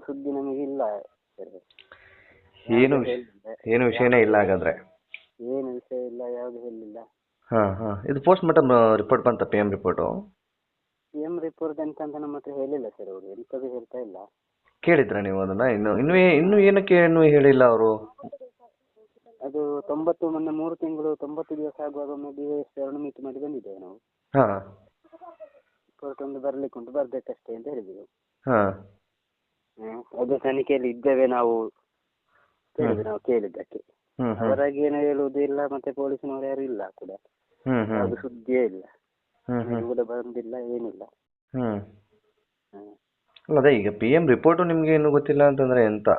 ಸುದ್ದಿ ನಮಗೆ ಇಲ್ಲ ಸರ್. ಏನು ಯಾವ್ದು ಹೇಳಿಲ್ಲ. ಏನು ವಿಷಯನೇ ಇಲ್ಲ ಹಾಗಾದ್ರೆ. ಏನು ವಿಷಯ ಇಲ್ಲ, ಯಾವುದು ಹೇಳಿಲ್ಲ. ಇದು ಪೋಸ್ಟ್ ಮಾರ್ಟಮ್ ರಿಪೋರ್ಟ್ ಬಂತ, PM ರಿಪೋರ್ಟು? PM ರಿಪೋರ್ಟ್ ಎಂತ ಅಂತ ನಮ್ಮ ಹತ್ರ ಹೇಳಿಲ್ಲ ಸರ್, ಅವರು ಎಂತದ್ದು ಹೇಳ್ತಾ ಇಲ್ಲ. ಕೇಳಿದ್ರ ನೀವು ಅದನ್ನ? ಇನ್ನು ಏನಕ್ಕೆ ಇನ್ನೂ ಹೇಳಿಲ್ಲ ಅವರು? ಅದು 90 ಮೊನ್ನೆ 3 ತಿಂಗಳು 90 ದಿವಸ ಆಗುವಾಗ ಒಮ್ಮೆ DYS ಅವರನ್ನು ಮೀಟ್ ಮಾಡಿ ಬಂದಿದ್ದೇವೆ ನಾವು. ಹಾ ರಿಪೋರ್ಟ್ ಒಂದು ಬರ್ಲಿಕ್ಕೆ ಉಂಟು, ಬರ್ಬೇಕಷ್ಟೇ ಅಂತ ಹೇಳಿದ್ರು. ಹಾ ಅದು ತನಿಖೆಯಲ್ಲಿ ಇದ್ದೇವೆ ನಾವು ಹೇಳಿದ್ರು ನಾವು ಕೇಳಿದ್ದಕ್ಕೆ. ಅವರಾಗಿ ಏನು ಹೇಳುವುದು ಇಲ್ಲ, ಮತ್ತೆ ಪೊಲೀಸಿನವರು ಯಾರು ಇಲ್ಲ ಕೂಡ, ಅದು ಸುದ್ದಿಯೇ ಇಲ್ಲ, ಕೂಡ ಬಂದಿಲ್ಲ, ಏನಿಲ್ಲ. ಅಲ್ಲ ಅದೇ, ಈಗ PM ರಿಪೋರ್ಟು ನಿಮ್ಗೆ ಏನು ಗೊತ್ತಿಲ್ಲ ಅಂತಂದ್ರೆ ಎಂತ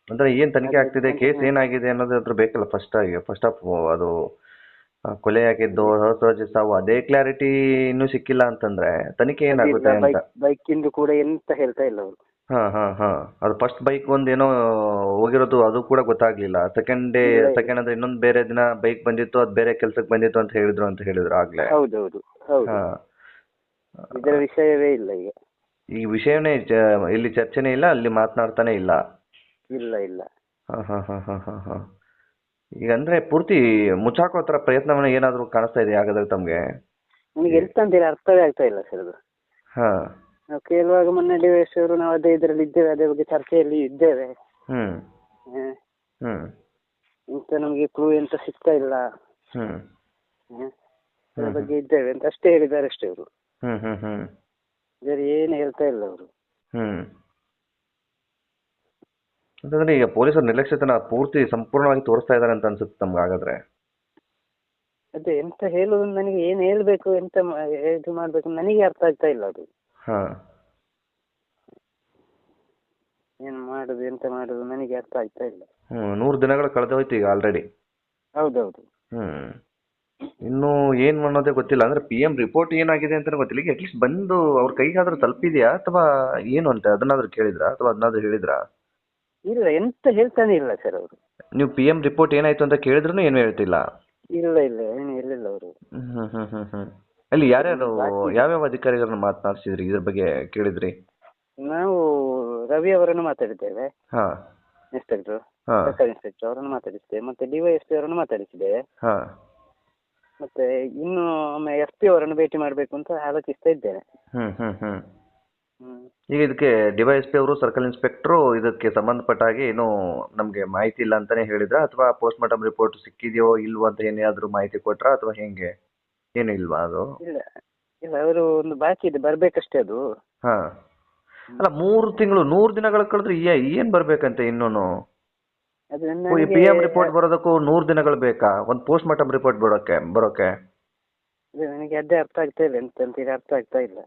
ಅಂದ್ರೆ ಏನ್ ತನಿಖೆ ಆಗ್ತಿದೆ, ಕೇಸ್ ಏನಾಗಿದೆ ಅನ್ನೋದ್ರ ಹತ್ರ ಬೇಕಲ್ಲ ಫಸ್ಟ್ ಆಫ್ ಅದು ಕೊಲೆ ಆಗಿದ್ದು, ಅಸಹಜ ಸಾವು, ಅದೇ ಕ್ಲಾರಿಟಿ ಇನ್ನೂ ಸಿಕ್ಕಿಲ್ಲ ಅಂತಂದ್ರೆ ತನಿಖೆ ಏನಾಗುತ್ತೆ ಅಂತ. ಬೈಕ್ ಇಂದು ಕೂಡ ಎಂತ ಹೇಳ್ತಾ ಇಲ್ಲ ಅವರು. ಅದು ಫಸ್ಟ್ ಬೈಕ್ ಒಂದ್ ಏನೋ ಹೋಗಿರೋದು, ಅದು ಕೂಡ ಗೊತ್ತಾಗ್ಲಿಲ್ಲ. ಸೆಕೆಂಡ್ ಅಂದ್ರೆ ಇನ್ನೊಂದ್ ಬೇರೆ ದಿನ ಬೈಕ್ ಬಂದಿತ್ತು, ಅದು ಬೇರೆ ಕೆಲ್ಸಕ್ಕೆ ಬಂದಿತ್ತು ಅಂತ ಹೇಳಿದ್ರು ಆಗ್ಲೇ. ಹೌದೌದು ಹೌದು, ಇದರ ವಿಷಯವೇ ಇಲ್ಲ ಈಗ. ಈ ವಿಷಯನೇ ಇಲ್ಲಿ ಚರ್ಚೆನೇ ಇಲ್ಲ, ಅಲ್ಲಿ ಮಾತನಾಡ್ತಾನೆ ಇಲ್ಲ. ಇಲ್ಲ. ಈಗ ಅಂದ್ರೆ ಪೂರ್ತಿ ಮುಚ್ಚಾಕೋ ತರ ಪ್ರಯತ್ನವನ್ನ ಏನಾದ್ರು ಕಾಣಿಸ್ತಾ ಇದೆ ಹಾಗಾದ್ರೆ ತಮ್ಗೆ? ನನಗೆ ಎಂತ ಅಂತೇಳಿ ಅರ್ಥವೇ ಆಗ್ತಾ ಇಲ್ಲ ಸರ್ ಅದು. ನಾವು ಕೇಳುವಾಗ ಮೊನ್ನೆ DYS ಅವರು ನಾವು ಅದೇ ಇದರಲ್ಲಿ ಇದ್ದೇವೆ, ಅದೇ ಬಗ್ಗೆ ಚರ್ಚೆಯಲ್ಲಿ ಇದ್ದೇವೆ, ಎಂತ ನಮಗೆ ಕ್ಲೂ ಎಂತ ಸಿಗ್ತಾ ಇಲ್ಲ, ಅದ್ರ ಬಗ್ಗೆ ಇದ್ದೇವೆ ಅಂತ ಅಷ್ಟೇ ಹೇಳಿದ್ದಾರೆ ಅಷ್ಟೇ ಅವರು. ಬೇರೆ ಏನು ಹೇಳ್ತಾ ಇಲ್ಲ ಅವರು. ಅಂತಂದ್ರೆ ಈಗ ಪೊಲೀಸರು ನಿರ್ಲಕ್ಷ್ಯತನ ಪೂರ್ತಿ ಸಂಪೂರ್ಣವಾಗಿ ತೋರಿಸ್ತಾ ಇದ್ದಾರೆ ಅಂತ ಅನ್ಸುತ್ತೆ ನಮ್ಗೆ ಹಾಗಾದ್ರೆ. ಅದೇ ಎಂತ ಹೇಳುದು, ನನಗೆ ಏನ್ ಹೇಳ್ಬೇಕು, ಎಂತ ಇದು ಮಾಡ್ಬೇಕು ನನಗೆ ಅರ್ಥ ಆಗ್ತಾ ಇಲ್ಲ ಅದು. ಏನ್ ಮಾಡುದು ಎಂತ ಮಾಡುದು ನನಗೆ ಅರ್ಥ ಆಗ್ತಾ ಇಲ್ಲ. 100 ದಿನಗಳು ಕಳೆದೋಯ್ತು ಈಗ ಆಲ್ರೆಡಿ. ಹೌದೌದು. ಇನ್ನು ಏನ್ ಅನ್ನೋದೇ ಗೊತ್ತಿಲ್ಲ. ಅಂದ್ರೆ PM ರಿಪೋರ್ಟ್ ಏನಾಗಿದೆ ಅಂತ ಗೊತ್ತಿಲ್ಲ. ಈಗ ಅಟ್ಲೀಸ್ಟ್ ಬಂದು ಅವ್ರ ಕೈಗಾದ್ರೂ ತಲುಪಿದ್ಯಾ ಅಥವಾ ಏನು ಅಂತ ಅದನ್ನಾದ್ರೂ ಕೇಳಿದ್ರಾ ಅಥವಾ ಅದನ್ನಾದ್ರೂ ಹೇಳಿದ್ರಾ? ಇಲ್ಲ, ಎಂತ ಹೇಳ್ತಾನೆ ಇಲ್ಲ ಸರ್ ಅವರು. ನೀವು PM ರಿಪೋರ್ಟ್ ಏನಾಯ್ತು ಅಂತ ಕೇಳಿದ್ರು ಏನು ಹೇಳ್ತಿಲ್ಲ? ಇಲ್ಲ ಏನು ಹೇಳಿಲ್ಲ ಅವರು. ಅಲ್ಲಿ ಯಾರ್ಯಾರು ಯಾವ್ಯಾವ ಅಧಿಕಾರಿಗಳನ್ನ ಮಾತನಾಡಿಸಿದ್ರಿ ಇದ್ರ ಬಗ್ಗೆ ಕೇಳಿದ್ರಿ? ನಾವು ರವಿ ಅವರನ್ನು ಮಾತಾಡಿದ್ದೇವೆ, ಇನ್ಸ್ಪೆಕ್ಟರ್, ಸರ್ಕಲ್ ಇನ್ಸ್ಪೆಕ್ಟರ್ ಅವರನ್ನು ಮಾತಾಡಿಸಿದ್ದೇವೆ, ಮತ್ತೆ DYSP ಅವರನ್ನು ಮಾತಾಡಿಸಿದ್ದೇವೆ, ಮತ್ತೆ ಇನ್ನು ಒಮ್ಮೆ SP ಅವರನ್ನು ಭೇಟಿ ಮಾಡ್ಬೇಕು ಅಂತ ಆಲೋಚಿಸ್ತಾ ಇದ್ದೇನೆ. ಈಗ ಇದಕ್ಕೆ DYSP ಅವರು, ಸರ್ಕಲ್ ಇನ್ಸ್ಪೆಕ್ಟರ್ ಇದಕ್ಕೆ ಸಂಬಂಧಪಟ್ಟ ಹಾಗೆ ಏನು ನಮ್ಗೆ ಮಾಹಿತಿ ಇಲ್ಲ ಅಂತಾನೆ ಹೇಳಿದ್ರ ಅಥವಾ ಪೋಸ್ಟ್ ಮಾರ್ಟಮ್ ರಿಪೋರ್ಟ್ ಸಿಕ್ಕಿದೆಯೋ ಇಲ್ವೋ ಅಂತ ಏನಾದ್ರೂ ಮಾಹಿತಿ ಕೊಟ್ರ ಅಥವಾ ಹೆಂಗೆ? ಏನು ಇಲ್ವಾ ಅದು? ಇಲ್ಲ ಅವರು ಒಂದು ಬಾಕಿ ಇದೆ, ಬರ್ಬೇಕಷ್ಟೇ ಅದು. ಅಲ್ಲ 3 ತಿಂಗಳು 100 ದಿನಗಳ ಕಳೆದ್ರೆ ಏನ್ ಬರ್ಬೇಕಂತೆ ಇನ್ನೂನು? PM ರಿಪೋರ್ಟ್ ಬರೋದಕ್ಕೂ 100 ದಿನಗಳು ಬೇಕಾ ಒಂದು ಪೋಸ್ಟ್ ಮಾರ್ಟಮ್ ರಿಪೋರ್ಟ್ ಬರೋಕೆ? ನನಗೆ ಅದೇ ಅರ್ಥ ಆಗ್ತಾ ಇಲ್ಲ, ಎಂತಂತೀರಿ ಅರ್ಥ ಆಗ್ತಾ ಇಲ್ಲ.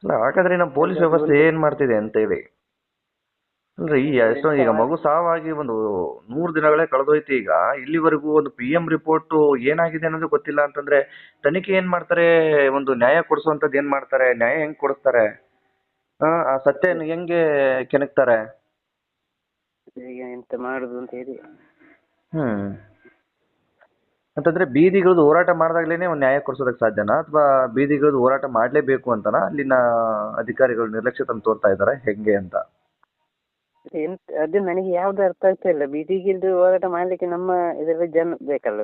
ಅಲ್ಲ ಹಾಗಾದ್ರೆ ನಮ್ಮ ಪೊಲೀಸ್ ವ್ಯವಸ್ಥೆ ಏನ್ ಮಾಡ್ತಿದೆ ಅಂತ ಹೇಳಿ. ಅಂದ್ರೆ ಈಗ ಮಗು ಸಾವಾಗಿ ಒಂದು 100 ದಿನಗಳೇ ಕಳೆದೋಯ್ತು. ಈಗ ಇಲ್ಲಿವರೆಗೂ ಒಂದು PM ರಿಪೋರ್ಟ್ ಏನಾಗಿದೆ ಅನ್ನೋದು ಗೊತ್ತಿಲ್ಲ ಅಂತಂದ್ರೆ ತನಿಖೆ ಏನ್ ಮಾಡ್ತಾರೆ? ಒಂದು ನ್ಯಾಯ ಕೊಡಿಸುವಂತದ್ದು ಏನ್ ಮಾಡ್ತಾರೆ? ನ್ಯಾಯ ಹೆಂಗ್ ಕೊಡಿಸ್ತಾರೆ? ಆ ಸತ್ಯ ಹೆಂಗೆ ಕೆಣಕ್ತಾರೆ? ಈಗ ಎಂತ ಮಾಡುದು ಅಂತ ಹೇಳಿ. ಅಂತಂದ್ರೆ ಬೀದಿಗಿಳಿದು ಹೋರಾಟ ಮಾಡಿದಾಗ್ಲೇನೆ ಒಂದು ನ್ಯಾಯ ಕೊಡಿಸೋದಕ್ಕೆ ಸಾಧ್ಯನಾ ಅಥವಾ ಬೀದಿಗಿಳಿದು ಹೋರಾಟ ಮಾಡ್ಲೇಬೇಕು ಅಂತನಾ ಅಲ್ಲಿನ ಅಧಿಕಾರಿಗಳು ನಿರ್ಲಕ್ಷ್ಯತನ ತೋರ್ತಾ ಇದಾರೆ ಹೆಂಗೆ ಅಂತ? ಅದು ನನಗೆ ಯಾವ್ದು ಅರ್ಥ ಆಗ್ತಾ ಇಲ್ಲ. ಬೀದಿಗಿಳಿದು ಹೋರಾಟ ಮಾಡ್ಲಿಕ್ಕೆ ನಮ್ಮ ಇದರಲ್ಲಿ ಜನ ಬೇಕಲ್ಲ?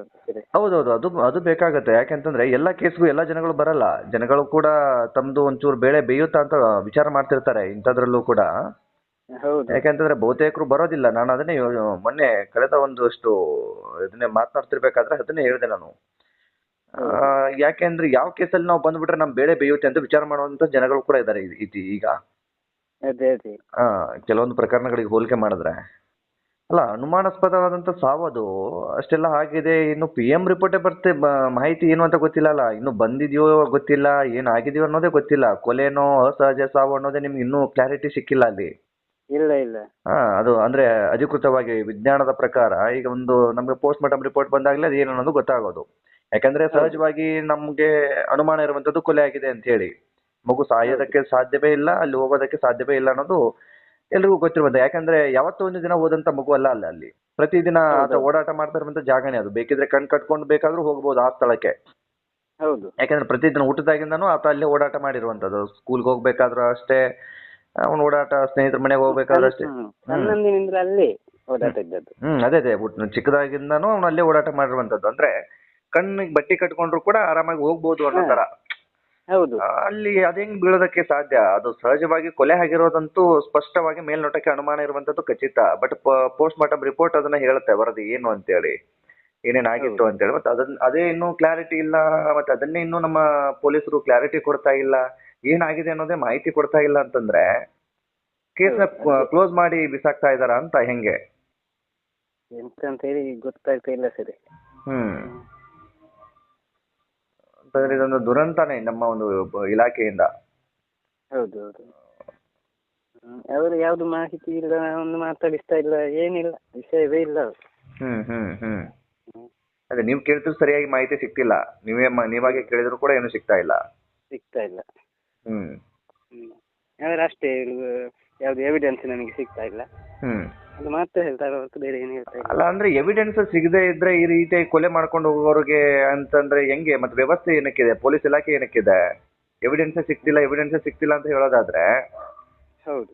ಹೌದೌದು, ಅದು ಬೇಕಾಗತ್ತೆ. ಯಾಕೆಂತಂದ್ರೆ ಎಲ್ಲಾ ಕೇಸ್ಗೂ ಎಲ್ಲಾ ಜನಗಳು ಬರಲ್ಲ. ಜನಗಳು ಕೂಡ ತಮ್ದು ಒಂಚೂರು ಬೇಳೆ ಬೇಯುತ್ತಾ ಅಂತ ವಿಚಾರ ಮಾಡ್ತಿರ್ತಾರೆ ಇಂಥದ್ರಲ್ಲೂ ಕೂಡ. ಯಾಕೆಂತಂದ್ರೆ ಬಹುತೇಕರು ಬರೋದಿಲ್ಲ. ನಾನು ಅದನ್ನೇ ಮೊನ್ನೆ ಕಳೆದ ಒಂದಷ್ಟು ಇದನ್ನೇ ಮಾತನಾಡ್ತಿರ್ಬೇಕಾದ್ರೆ ಅದನ್ನೇ ಹೇಳಿದೆ ನಾನು. ಯಾಕೆಂದ್ರೆ ಯಾವ ಕೇಸಲ್ಲಿ ನಾವು ಬಂದ್ಬಿಟ್ರೆ ನಮ್ ಬೇಳೆ ಬೇಯುತ್ತೆ ಅಂತ ವಿಚಾರ ಮಾಡುವಂತ ಜನಗಳು ಕೂಡ ಇದ್ದಾರೆ ಈಗ. ಕೆಲವೊಂದು ಪ್ರಕರಣಗಳಿಗೆ ಹೋಲಿಕೆ ಮಾಡಿದ್ರೆ ಅಲ್ಲ, ಅನುಮಾನಾಸ್ಪದವಾದಂತ ಸಾವದು ಅಷ್ಟೆಲ್ಲ ಆಗಿದೆ. ಇನ್ನು PM ರಿಪೋರ್ಟೇ ಮಾಹಿತಿ ಏನು ಅಂತ ಗೊತ್ತಿಲ್ಲ ಅಲ್ಲ. ಇನ್ನು ಬಂದಿದೆಯೋ ಗೊತ್ತಿಲ್ಲ, ಏನಾಗಿದೆಯೋ ಅನ್ನೋದೇ ಗೊತ್ತಿಲ್ಲ. ಕೊಲೆನೋ ಅಸಹಜ ಸಾವು ಅನ್ನೋದೇ ನಿಮ್ಗೆ ಇನ್ನೂ ಕ್ಲಾರಿಟಿ ಸಿಕ್ಕಿಲ್ಲ ಅಲ್ಲಿ. ಇಲ್ಲ. ಅದು ಅಂದ್ರೆ ಅಧಿಕೃತವಾಗಿ ವಿಜ್ಞಾನದ ಪ್ರಕಾರ ಈಗ ಒಂದು ನಮ್ಗೆ ಪೋಸ್ಟ್ ಮಾರ್ಟಮ್ ರಿಪೋರ್ಟ್ ಬಂದಾಗ್ಲೇ ಅದು ಏನು ಅನ್ನೋದು ಗೊತ್ತಾಗೋದು. ಯಾಕಂದ್ರೆ ಸಹಜವಾಗಿ ನಮ್ಗೆ ಅನುಮಾನ ಇರುವಂತದ್ದು ಕೊಲೆ ಆಗಿದೆ ಅಂತ ಹೇಳಿ. ಮಗು ಸಾಯೋದಕ್ಕೆ ಸಾಧ್ಯವೇ ಇಲ್ಲ, ಅಲ್ಲಿ ಹೋಗೋದಕ್ಕೆ ಸಾಧ್ಯವೇ ಇಲ್ಲ ಅನ್ನೋದು ಎಲ್ರಿಗೂ ಗೊತ್ತಿರುವಂತ. ಯಾಕಂದ್ರೆ ಯಾವತ್ತೋ ಒಂದು ದಿನ ಹೋದಂತ ಮಗು ಅಲ್ಲ ಅಲ್ಲಿ. ಪ್ರತಿದಿನ ಓಡಾಟ ಮಾಡ್ತಾ ಇರುವಂತ ಜಾಗನೇ ಅದು. ಬೇಕಿದ್ರೆ ಕಣ್ ಕಟ್ಕೊಂಡು ಬೇಕಾದ್ರೂ ಹೋಗ್ಬೋದು ಆ ಸ್ಥಳಕ್ಕೆ. ಹೌದು. ಯಾಕಂದ್ರೆ ಪ್ರತಿದಿನ ಊಟದಾಗಿಂದನೂ ಆತ ಅಲ್ಲೇ ಓಡಾಟ ಮಾಡಿರುವಂತದ್ದು. ಸ್ಕೂಲ್ಗೆ ಹೋಗ್ಬೇಕಾದ್ರೂ ಅಷ್ಟೇ, ಅವನ ಓಡಾಟ, ಸ್ನೇಹಿತರ ಮನೆಗೆ ಹೋಗ್ಬೇಕಾದ್ರೂ ಅಷ್ಟೇ. ಸಣ್ಣಂದಿನಿಂದ ಅಲ್ಲೇ ಓಡಾಟ ಇದ್ದದ್ದು. ಅದೇ ಅದೇ ಚಿಕ್ಕದಾಗಿಂದಾನು ಅವನು ಅಲ್ಲೇ ಓಡಾಟ ಮಾಡಿರುವಂತದ್ದು. ಅಂದ್ರೆ ಕಣ್ಣಿಗೆ ಬಟ್ಟೆ ಕಟ್ಕೊಂಡ್ರು ಕೂಡ ಆರಾಮಾಗಿ ಹೋಗ್ಬೋದು ಅನ್ನೋ ತರ. ಹೌದು. ಅಲ್ಲಿ ಅದೇಂಗ್ ಬೀಳೋದಕ್ಕೆ ಸಾಧ್ಯ? ಅದು ಸಹಜವಾಗಿ ಕೊಲೆ ಆಗಿರೋದಂತೂ ಸ್ಪಷ್ಟವಾಗಿ ಮೇಲ್ನೋಟಕ್ಕೆ ಅನುಮಾನ ಇರುವಂತದ್ದು ಖಚಿತ. ಬಟ್ ಪೋಸ್ಟ್ ಮಾರ್ಟಮ್ ರಿಪೋರ್ಟ್ ಅದನ್ನ ಹೇಳುತ್ತೆ, ವರದಿ ಏನು ಅಂತೇಳಿ, ಏನೇನಾಗಿತ್ತು ಅಂತೇಳಿ. ಮತ್ತೆ ಅದೇ ಇನ್ನೂ ಕ್ಲಾರಿಟಿ ಇಲ್ಲ. ಮತ್ತೆ ಅದನ್ನೇ ಇನ್ನೂ ನಮ್ಮ ಪೊಲೀಸರು ಕ್ಲಾರಿಟಿ ಕೊಡ್ತಾ ಇಲ್ಲ. ಏನಾಗಿದೆ ಅನ್ನೋದೇ ಮಾಹಿತಿ ಕೊಡ್ತಾ ಇಲ್ಲ ಅಂತಂದ್ರೆ ಕೇಸ್ನ ಕ್ಲೋಸ್ ಮಾಡಿ ಬಿಸಾಕ್ತಾ ಇದಾರ ಅಂತ ಹೆಂಗೆ ಎಂತ ಅಂತ ಹೇಳಿ ಗೊತ್ತಾಗ್ತಾ ಇಲ್ಲ ಸರಿ. ಅಂತಂದ್ರೆ ಇದೊಂದು ದುರಂತನೇ ನಮ್ಮ ಒಂದು ಇಲಾಖೆಯಿಂದ. ಹೌದು ಹೌದು. ಅವರು ಯಾವ್ದು ಮಾಹಿತಿ ಇಲ್ಲ, ಒಂದು ಮಾತಾಡಿಸ್ತಾ ಇಲ್ಲ, ಏನಿಲ್ಲ, ವಿಷಯವೇ ಇಲ್ಲ ಅವರು. ಅದೇ ನೀವು ಕೇಳಿದ್ರು ಸರಿಯಾಗಿ ಮಾಹಿತಿ ಸಿಗ್ತಿಲ್ಲ. ನೀವಾಗೆ ಕೇಳಿದ್ರು ಕೂಡ ಏನು ಸಿಗ್ತಾ ಇಲ್ಲ. ಅವ್ರು ಅಷ್ಟೇ, ಯಾವ್ದು ಎವಿಡೆನ್ಸ್ ನನಗೆ ಸಿಗ್ತಾ ಇಲ್ಲ ಅದು ಮಾತ್ರ ಹೇಳ್ತಾರೆ ಹೊರತು ಬೇರೆ ಏನು ಹೇಳ್ತಾ ಇಲ್ಲ. ಅಲ್ಲ ಅಂದ್ರೆ ಎವಿಡೆನ್ಸ್ ಸಿಗದೆ ಇದ್ರೆ ಈ ರೀತಿ ಕೊಲೆ ಮಾಡ್ಕೊಂಡು ಹೋಗೋರಿಗೆ ಅಂತಂದ್ರೆ ಹೆಂಗೆ? ಮತ್ತೆ ವ್ಯವಸ್ಥೆ ಏನಕ್ಕಿದೆ? ಪೊಲೀಸ್ ಇಲಾಖೆ ಏನಕ್ಕಿದೆ? ಎವಿಡೆನ್ಸ್ ಸಿಗ್ತಿಲ್ಲ ಅಂತ ಹೇಳೋದಾದ್ರೆ ಹೌದು,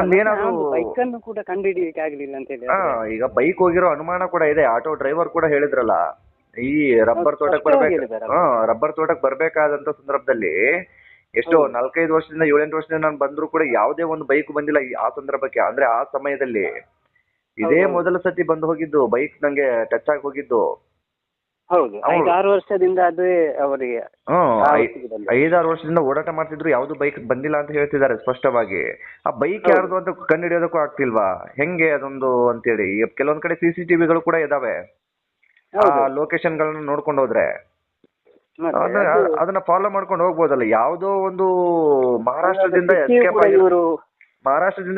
ಒಂದೇನಾದ್ರು ಬೈಕ್ ಅನ್ನು ಕೂಡ ಕಂಡುಹಿಡಿಯಕ್ಕೆ ಆಗ್ಲಿಲ್ಲ ಅಂತ ಹೇಳಿ. ಈಗ ಬೈಕ್ ಹೋಗಿರೋ ಅನುಮಾನ ಕೂಡ ಇದೆ. ಆಟೋ ಡ್ರೈವರ್ ಕೂಡ ಹೇಳಿದ್ರಲ್ಲ, ಈ ರಬ್ಬರ್ ತೋಟಕ್ಕೆ ಬರ್ಬೇಕಾದಂತ ಸಂದರ್ಭದಲ್ಲಿ ಎಷ್ಟೋ 4-5 ವರ್ಷದಿಂದ 7-8 ವರ್ಷದಿಂದ ನಾನು ಬಂದ್ರು ಕೂಡ ಯಾವುದೇ ಒಂದು ಬೈಕ್ ಬಂದಿಲ್ಲ ಆ ಸಂದರ್ಭಕ್ಕೆ. ಅಂದ್ರೆ ಆ ಸಮಯದಲ್ಲಿ ಇದೇ ಮೊದಲ ಸತಿ ಬಂದು ಹೋಗಿದ್ದು ಬೈಕ್, ನಂಗೆ ಟಚ್ ಆಗಿ ಹೋಗಿದ್ದು. ಹೌದು, 5-6 ವರ್ಷದಿಂದ ಅದೇ ಅವರಿಗೆ 5-6 ವರ್ಷದಿಂದ ಓಡಾಟ ಮಾಡ್ತಿದ್ರು, ಯಾವ್ದು ಬೈಕ್ ಬಂದಿಲ್ಲ ಅಂತ ಹೇಳ್ತಿದ್ದಾರೆ ಸ್ಪಷ್ಟವಾಗಿ. ಆ ಬೈಕ್ ಯಾರ್ದು ಅಂತ ಕಂಡುಹಿಡಿಯೋದಕ್ಕೂ ಆಗ್ತಿಲ್ವಾ? ಹೆಂಗೆ ಅದೊಂದು ಅಂತೇಳಿ. ಕೆಲವೊಂದ್ ಕಡೆ CCTVಗಳು ಕೂಡ ಇದಾವೆ, ಲೊಕೇಶನ್ ಗಳನ್ನ ನೋಡ್ಕೊಂಡು ಹೋದ್ರೆ ಅದನ್ನ ಫಾಲೋ ಮಾಡ್ಕೊಂಡು ಹೋಗ್ಬೋದಲ್ಲ. ಯಾವ್ದೋ ಒಂದು ಮಹಾರಾಷ್ಟ್ರದಿಂದ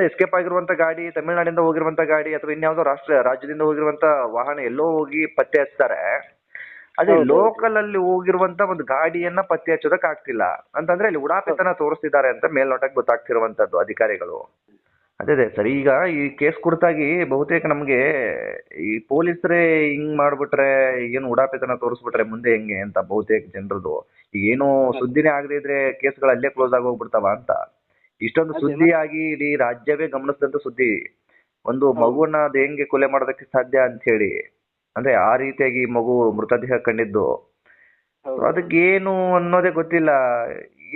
ಎಸ್ಕೇಪ್ ಆಗಿರುವಂತ ಗಾಡಿ, ತಮಿಳುನಾಡಿಂದ ಹೋಗಿರುವಂತ ಗಾಡಿ, ಅಥವಾ ಇನ್ಯಾವುದೋ ರಾಜ್ಯದಿಂದ ಹೋಗಿರುವಂತ ವಾಹನ ಎಲ್ಲೋ ಹೋಗಿ ಪತ್ತೆ ಹಚ್ತಾರೆ. ಅದೇ ಲೋಕಲ್ ಅಲ್ಲಿ ಹೋಗಿರುವಂತ ಒಂದು ಗಾಡಿಯನ್ನ ಪತ್ತೆ ಹಚ್ಚೋದಕ್ ಆಗ್ತಿಲ್ಲ ಅಂತಂದ್ರೆ ಅಲ್ಲಿ ಉಡಾಪಿತನ ತೋರಿಸ್ತಿದ್ದಾರೆ ಅಂತ ಮೇಲ್ನೋಟಕ್ಕೆ ಗೊತ್ತಾಗ್ತಿರುವಂತದ್ದು ಅಧಿಕಾರಿಗಳು. ಅದೇ ಸರಿ. ಈಗ ಈ ಕೇಸ್ ಕುರಿತಾಗಿ ಬಹುತೇಕ ನಮ್ಗೆ ಈ ಪೊಲೀಸರೇ ಹಿಂಗ್ ಮಾಡ್ಬಿಟ್ರೆ, ಏನು ಉಡಾಪಿತನ ತೋರಿಸ್ಬಿಟ್ರೆ ಮುಂದೆ ಹೆಂಗೆ ಅಂತ ಬಹುತೇಕ ಜನರದು. ಈಗ ಏನು ಸುದ್ದಿನೇ ಆಗದೆ ಇದ್ರೆ ಕೇಸ್ಗಳು ಅಲ್ಲೇ ಕ್ಲೋಸ್ ಆಗಿ ಹೋಗ್ಬಿಡ್ತಾವ ಅಂತ. ಇಷ್ಟೊಂದು ಸುದ್ದಿ ಆಗಿ ಇಡೀ ರಾಜ್ಯವೇ ಗಮನಿಸಿದಂತ ಸುದ್ದಿ. ಒಂದು ಮಗುವನ್ನ ಅದು ಹೆಂಗೆ ಕೊಲೆ ಮಾಡೋದಕ್ಕೆ ಸಾಧ್ಯ ಅಂತ ಹೇಳಿ, ಅಂದ್ರೆ ಆ ರೀತಿಯಾಗಿ ಮಗು ಮೃತದೇಹ ಕಂಡಿದ್ದು. ಅದಕ್ಕೆ ಏನು ಅನ್ನೋದೇ ಗೊತ್ತಿಲ್ಲ.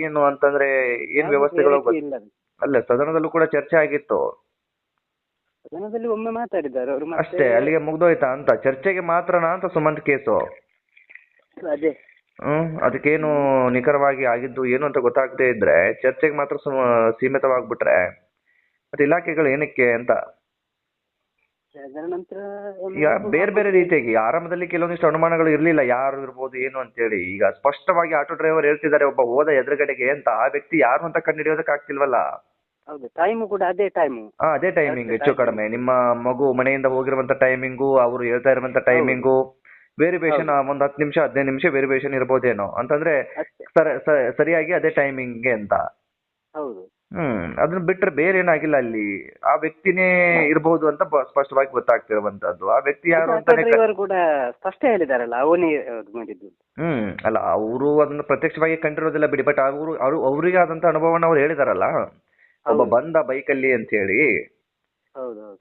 ಏನು ಅಂತಂದ್ರೆ ಏನ್ ವ್ಯವಸ್ಥೆಗಳು ಅಲ್ಲ, ಸದನದಲ್ಲೂ ಕೂಡ ಚರ್ಚೆ ಆಗಿತ್ತು. ಸದನದಲ್ಲಿ ಒಮ್ಮೆ ಮಾತಾಡಿದ್ದಾರೆ ಅವರು, ಅಷ್ಟೇ, ಅಲ್ಲಿಗೆ ಮುಗ್ದೋಯ್ತಾ ಅಂತ. ಚರ್ಚೆಗೆ ಮಾತ್ರನಾ ಅಂತ ಸುಮಂತ್ ಕೇಸು. ಅದೇ ಅದಕ್ಕೇನು ನಿಖರವಾಗಿ ಆಗಿದ್ದು ಏನು ಅಂತ ಗೊತ್ತಾಗದೇ ಇದ್ರೆ ಚರ್ಚೆಗೆ ಮಾತ್ರ ಸೀಮಿತವಾಗ್ಬಿಟ್ರೆ ಮತ್ತೆ ಇಲಾಖೆಗಳು ಏನಕ್ಕೆ ಅಂತ. ಈಗ ಬೇರೆ ಬೇರೆ ರೀತಿಯಾಗಿ ಆರಂಭದಲ್ಲಿ ಕೆಲವೊಂದಿಷ್ಟು ಅನುಮಾನಗಳು ಇರ್ಲಿಲ್ಲ, ಯಾರು ಇರ್ಬೋದು ಏನು ಅಂತೇಳಿ. ಈಗ ಸ್ಪಷ್ಟವಾಗಿ ಆಟೋ ಡ್ರೈವರ್ ಹೇಳ್ತಿದ್ದಾರೆ ಒಬ್ಬ ಹೋದ ಎದುರುಗಡೆಗೆ ಅಂತ. ಆ ವ್ಯಕ್ತಿ ಯಾರು ಅಂತ ಕಂಡುಹಿಡಿಯೋದಕ್ಕೆ ಆಗ್ತಿಲ್ವಲ್ಲ. ಅದೇ ಟೈಮಿಂಗ್ ಹೆಚ್ಚು ಕಡಿಮೆ. ನಿಮ್ಮ ಮಗು ಮನೆಯಿಂದ ಹೋಗಿರುವಂತ ಟೈಮಿಂಗು, ಅವರು ಹೇಳ್ತಾ ಇರುವಂತ ಟೈಮಿಂಗು ವೇರಿಯೇಷನ್, ಒಂದ್ 10 ನಿಮಿಷ 15 ನಿಮಿಷ ವೇರಿಯೇಷನ್ ಇರ್ಬೋದೇನೋ ಅಂತಂದ್ರೆ ಸರಿಯಾಗಿ ಅದೇ ಟೈಮಿಂಗ್ಗೆ ಅಂತ. ಅದನ್ನ ಬಿಟ್ರೆ ಬೇರೆ ಏನಾಗಿಲ್ಲ ಅಲ್ಲಿ. ಆ ವ್ಯಕ್ತಿನೇ ಇರಬಹುದು ಅಂತ ಸ್ಪಷ್ಟವಾಗಿ ಗೊತ್ತಾಗ್ತಿರುವಂತದ್ದು. ಆ ವ್ಯಕ್ತಿ ಯಾರು ಅಂತ ಕೂಡ ಸ್ಪಷ್ಟ ಹೇಳಿದಾರಲ್ಲ, ಅವನೇ ಮಾಡಿದ್ದು. ಅಲ್ಲ, ಅವರು ಅದನ್ನ ಪ್ರತ್ಯಕ್ಷವಾಗಿ ಕಂಡಿರೋದಿಲ್ಲ ಬಿಡಿ. ಬಟ್ ಅವರಿಗೆ ಆದಂತ ಅನುಭವನ ಅವ್ರು ಹೇಳಿದಾರಲ್ಲ, ಒಬ್ಬ ಬಂದ ಬೈಕಲ್ಲಿ ಅಂತ ಹೇಳಿ.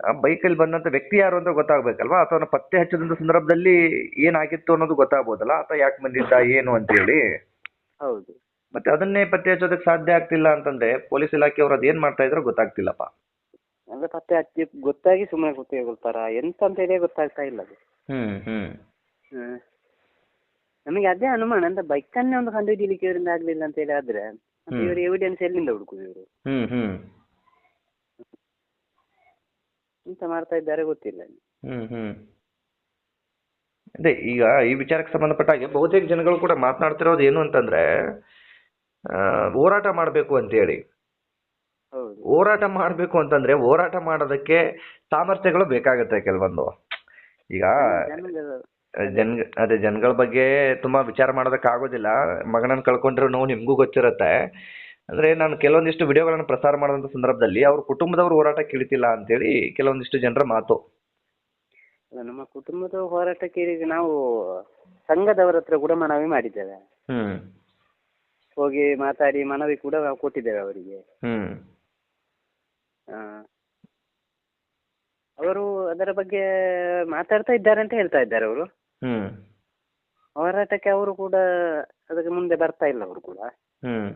ಆ ಬೈಕಲ್ಲಿ ಬಂದಂತ ವ್ಯಕ್ತಿ ಯಾರು ಅಂತ ಗೊತ್ತಾಗ್ಬೇಕಲ್ವಾ? ಅಥವಾ ಪತ್ತೆ ಹಚ್ಚಿದಂತ ಸಂದರ್ಭದಲ್ಲಿ ಏನಾಗಿತ್ತು ಅನ್ನೋದು ಗೊತ್ತಾಗ್ಬೋದಲ್ಲ, ಆತ ಯಾಕೆ ಬಂದಿದ್ದ ಏನು ಅಂತ ಹೇಳಿ. ಮತ್ತೆ ಅದನ್ನೇ ಪತ್ತೆ ಹಚ್ಚೋದಕ್ಕೆ ಸಾಧ್ಯ ಆಗ್ತಿಲ್ಲ ಅಂತಂದ್ರೆ ಪೊಲೀಸ್ ಇಲಾಖೆಯವರು ಅದೇನ್ ಮಾಡ್ತಾ ಇದ್ರೋ ಗೊತ್ತಾಗ್ತಿಲ್ಲಪ್ಪ. ಪತ್ತೆ ಹಚ್ಚಿ ಗೊತ್ತಾಗಿ ಸುಮ್ಮನೆ ಗೊತ್ತಾಗೊಳ್ತಾರ ಎಂತ ಅಂತ ಹೇಳಿ ಗೊತ್ತಾಗ್ತಾ ಇಲ್ಲ ಅದು. ನಮಗೆ ಅದೇ ಅನುಮಾನ ಅಂತ, ಬೈಕನ್ನೇ ಒಂದು ಕಂಡುಹಿಡಿಯಲಿಕ್ಕೆ ಇವರಿಂದ ಆಗ್ಲಿಲ್ಲ ಅಂತ ಹೇಳಿ ಆದ್ರೆ ಇವರು ಎವಿಡೆನ್ಸ್ ಎಲ್ಲಿಂದ ಹುಡುಕುದು ಇವರು? ಎಂತ ಮಾಡ್ತಾ ಇದ್ದಾರೆ ಗೊತ್ತಿಲ್ಲ. ಅದೇ ಈಗ ಈ ವಿಚಾರಕ್ಕೆ ಸಂಬಂಧಪಟ್ಟ ಹಾಗೆ ಬಹುತೇಕ ಜನಗಳು ಕೂಡ ಮಾತನಾಡ್ತಿರೋದು ಏನು ಅಂತಂದ್ರೆ, ಹೋರಾಟ ಮಾಡ್ಬೇಕು ಅಂತ ಹೇಳಿ. ಹೋರಾಟ ಮಾಡ್ಬೇಕು ಅಂತಂದ್ರೆ ಹೋರಾಟ ಮಾಡೋದಕ್ಕೆ ಸಾಮರ್ಥ್ಯಗಳು ಬೇಕಾಗುತ್ತೆ ಕೆಲವೊಂದು. ಈಗ ಜನಗಳ ಬಗ್ಗೆ ತುಂಬಾ ವಿಚಾರ ಮಾಡೋದಕ್ಕೆ ಆಗೋದಿಲ್ಲ. ಮಗನನ್ನ ಕಳ್ಕೊಂಡಿರೋ ನೋವು ನಿಮ್ಗೂ ಗೊತ್ತಿರತ್ತೆ. ಅಂದ್ರೆ ನಾನು ಕೆಲವೊಂದಿಷ್ಟು ವಿಡಿಯೋಗಳನ್ನು ಪ್ರಸಾರ ಮಾಡಿದಂತ ಸಂದರ್ಭದಲ್ಲಿ ಅವ್ರ ಕುಟುಂಬದವರು ಹೋರಾಟಕ್ಕೆ ಇಳಿತಿಲ್ಲ ಅಂತೇಳಿ ಕೆಲವೊಂದಿಷ್ಟು ಜನರ ಮಾತು. ನಮ್ಮ ಕುಟುಂಬದ ಹೋರಾಟಕ್ಕೆ ನಾವು ಸಂಘದವರ ಹತ್ರ ಕೂಡ ಮನವಿ ಮಾಡಿದ್ದೇವೆ. ಹ್ಮ್ ಹೋಗಿ ಮಾತಾಡಿ ಮನವಿ ಕೂಡ ನಾವು ಕೊಟ್ಟಿದ್ದೇವೆ ಅವರಿಗೆ. ಹ್ಮ್ ಆ, ಅವರು ಅದರ ಬಗ್ಗೆ ಮಾತಾಡ್ತಾ ಇದ್ದಾರೆ ಅಂತ ಹೇಳ್ತಾ ಇದ್ದಾರೆ ಅವರು. ಹ್ಮ್ ಹೋರಾಟಕ್ಕೆ ಅವರು ಕೂಡ ಅದಕ್ಕೆ ಮುಂದೆ ಬರ್ತಾ ಇಲ್ಲ ಅವರು ಕೂಡ. ಹ್ಮ್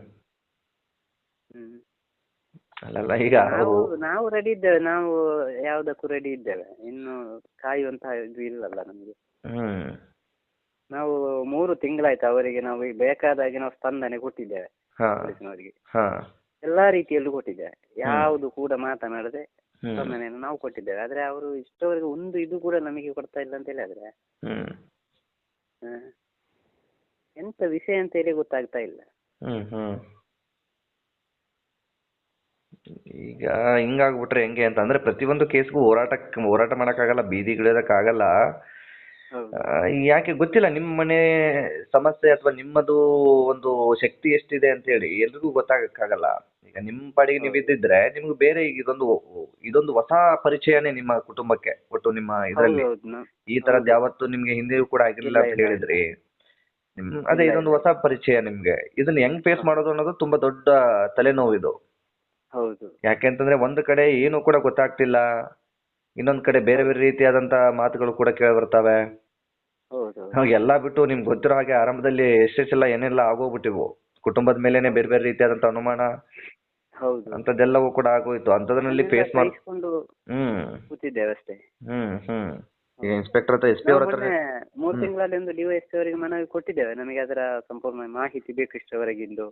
ಹ್ಮ್. ಅಲ್ಲಲ್ಲ ಈಗ ನಾವು ನಾವು ರೆಡಿ ಇದ್ದೇವೆ, ನಾವು ಯಾವುದಕ್ಕೂ ರೆಡಿ ಇದ್ದೇವೆ. ಇನ್ನು ಕಾಯುವಂತಹ ಇದು ಇಲ್ಲಲ್ಲ ನಮಗೆ. ಹ್ಮ್ ನಾವು 3 ತಿಂಗಳಾಯ್ತು ಅವರಿಗೆ ನಾವು ಬೇಕಾದಾಗೆ ನಾವು ಸ್ಪಂದನೆ ಕೊಟ್ಟಿದ್ದೇವೆ ಹಾ ಪೊಲೀಸ್ನವರಿಗೆ. ಹಾ ಎಲ್ಲಾ ರೀತಿಯಲ್ಲೂ ಕೊಟ್ಟಿದ್ದೇವೆ, ಯಾವುದು ಕೂಡ ಮಾತನಾಡದೆ ಸ್ಪಂದನೆಯನ್ನು ನಾವು ಕೊಟ್ಟಿದ್ದೇವೆ. ಆದ್ರೆ ಅವರು ಇಷ್ಟವರೆಗೆ ಒಂದು ಇದು ಕೂಡ ನಮಗೆ ಕೊಡ್ತಾ ಇಲ್ಲ ಅಂತ ಹೇಳಿದ್ರೆ ಹ್ಮ್ ಎಂತ ವಿಷಯ ಅಂತ ಹೇಳಿ ಗೊತ್ತಾಗ್ತಾ ಇಲ್ಲ. ಹ್ಮ್ ಹ್ಮ್ ಈಗ ಹಿಂಗಾಗ್ಬಿಟ್ರೆ ಹೆಂಗೆ ಅಂತ ಅಂದ್ರೆ ಪ್ರತಿಯೊಂದು ಕೇಸ್ಗೂ ಹೋರಾಟ ಮಾಡಕ್ಕಾಗಲ್ಲ, ಬೀದಿಗಿಳಿಯೋದಕ್ಕಾಗಲ್ಲ. ಯಾಕೆ ಗೊತ್ತಿಲ್ಲ, ನಿಮ್ಮ ಮನೆ ಸಮಸ್ಯೆ ಅಥವಾ ನಿಮ್ಮದು ಒಂದು ಶಕ್ತಿ ಎಷ್ಟಿದೆ ಅಂತ ಹೇಳಿ ಎಲ್ರಿಗೂ ಗೊತ್ತಾಗಕ್ಕಾಗಲ್ಲ. ಈಗ ನಿಮ್ಮ ಪಾಡಿಗೆ ನೀವು ಇದ್ದಿದ್ರೆ ನಿಮ್ಗೆ ಬೇರೆ ಇದೊಂದು ಹೊಸ ಪರಿಚಯನೇ ನಿಮ್ಮ ಕುಟುಂಬಕ್ಕೆ, ಒಟ್ಟು ನಿಮ್ಮ ಇದರಲ್ಲಿ ಈ ತರದ್ ಯಾವತ್ತು ನಿಮ್ಗೆ ಹಿಂದೆಯೂ ಕೂಡ ಆಗಿರ್ಲಿಲ್ಲ ಅಂತ ಹೇಳಿದ್ರಿ. ಅದೇ ಇದೊಂದು ಹೊಸ ಪರಿಚಯ ನಿಮ್ಗೆ. ಇದನ್ನ ಹೆಂಗ್ ಫೇಸ್ ಮಾಡೋದು ಅನ್ನೋದು ತುಂಬಾ ದೊಡ್ಡ ತಲೆನೋವು ಇದು. ಹೌದು. ಯಾಕೆಂತಂದ್ರೆ ಒಂದು ಕಡೆ ಏನು ಕೂಡ ಗೊತ್ತಾಗ್ತಿಲ್ಲ, ಇನ್ನೊಂದ್ ಕಡೆ ಬೇರೆ ಬೇರೆ ರೀತಿಯಾದಂತ ಮಾತುಗಳು ಕೂಡ ಕೇಳಿ ಬರ್ತವೆ. ಎಲ್ಲಾ ಬಿಟ್ಟು ನಿಮ್ಗೆ ಗೊತ್ತಿರೋ ಹಾಗೆ ಆರಂಭದಲ್ಲಿ ಎಷ್ಟೆಲ್ಲ ಏನೆಲ್ಲ ಆಗೋಗ್ಬಿಟ್ಟಿವು, ಕುಟುಂಬದ ಮೇಲೆನೆ ಬೇರೆ ಬೇರೆ ರೀತಿಯಾದಂತ ಅನುಮಾನ ಅಂತದೆಲ್ಲವೂ ಕೂಡ ಆಗೋಯ್ತು. ಅಂತದ್ರಲ್ಲಿ ಫೇಸ್ ಮಾಡ್ಕೊಂಡು ಕೂತಿದ್ದೇವೆ ಅಷ್ಟೇ. ಹ್ಮ್ ಇನ್ಸ್ಪೆಕ್ಟರ್ ಹತ್ರ SP ಅವ್ರ ಹತ್ರ 3 ತಿಂಗಳಲ್ಲಿ ಒಂದು DYSP ಅವರಿಗೆ ಮನವಿ ಕೊಟ್ಟಿದ್ದೇವೆ. ನಮಗೆ ಅದರ ಸಂಪೂರ್ಣ ಮಾಹಿತಿ ಬೇಕು ಇಷ್ಟವರೆಗಿಂದು,